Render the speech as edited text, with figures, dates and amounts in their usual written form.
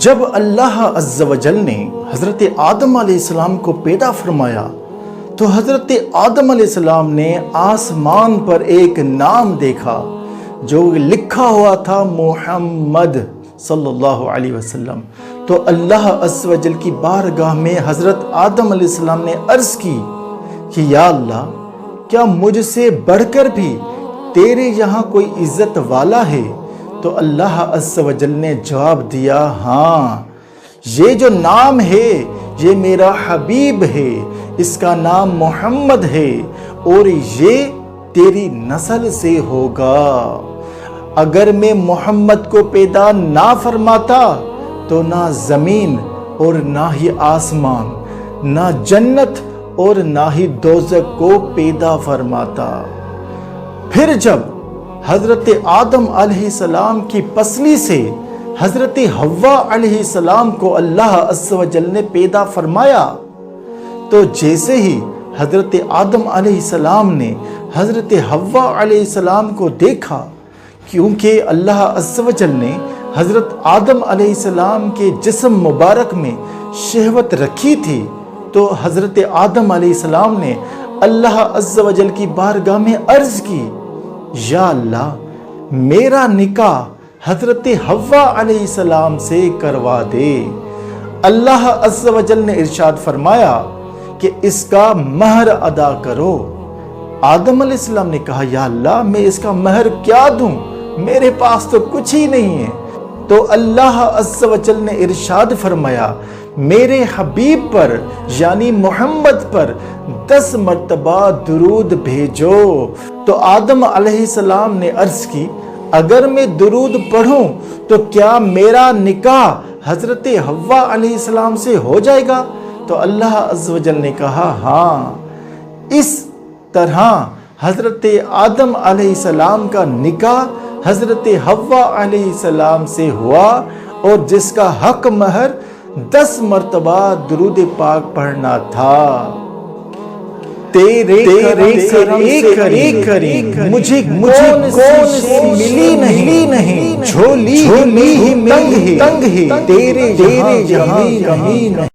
جب اللہ عز و جل نے حضرت آدم علیہ السلام کو پیدا فرمایا تو حضرت آدم علیہ السلام نے آسمان پر ایک نام دیکھا جو لکھا ہوا تھا محمد صلی اللہ علیہ وسلم۔ تو اللہ عز و جل کی بارگاہ میں حضرت آدم علیہ السلام نے عرض کی کہ یا اللہ، کیا مجھ سے بڑھ کر بھی تیرے یہاں کوئی عزت والا ہے؟ تو اللہ عز و جل نے جواب دیا، ہاں، یہ جو نام ہے یہ میرا حبیب ہے، اس کا نام محمد ہے اور یہ تیری نسل سے ہوگا۔ اگر میں محمد کو پیدا نہ فرماتا تو نہ زمین اور نہ ہی آسمان، نہ جنت اور نہ ہی دوزخ کو پیدا فرماتا۔ پھر جب حضرت آدم علیہ السلام کی پسلی سے حضرت حوا علیہ السلام کو اللہ عز و جل نے پیدا فرمایا تو جیسے ہی حضرت آدم علیہ السلام نے حضرت حوا علیہ السلام کو دیکھا، کیونکہ اللہ عز و جل نے حضرت آدم علیہ السلام کے جسم مبارک میں شہوت رکھی تھی، تو حضرت آدم علیہ السلام نے اللہ عز و جل کی بارگاہ میں عرض کی، یا اللہ، میرا نکاح حضرت حوا علیہ السلام سے کروا دے۔ اللہ عز و جل نے ارشاد فرمایا کہ اس کا مہر ادا کرو۔ آدم علیہ السلام نے کہا، یا اللہ، میں اس کا مہر کیا دوں؟ میرے پاس تو کچھ ہی نہیں ہے۔ تو اللہ عز و جل نے ارشاد فرمایا، میرے حبیب پر یعنی محمد پر 10 مرتبہ درود بھیجو۔ تو آدم علیہ السلام نے عرض کی، اگر میں درود پڑھوں تو کیا میرا نکاح حضرت حوا علیہ السلام سے ہو جائے گا؟ تو اللہ عز و جل نے کہا، ہاں، اس طرح حضرت آدم علیہ السلام کا نکاح حضرت حوا علیہ السلام سے ہوا، اور جس کا حق مہر 10 مرتبہ درود پاک پڑھنا تھا۔ تیرے ایک کریم مجھے کون سی ملی نہیں، جھولی ہی تنگ ہے، تیرے یہاں کہیں نہیں۔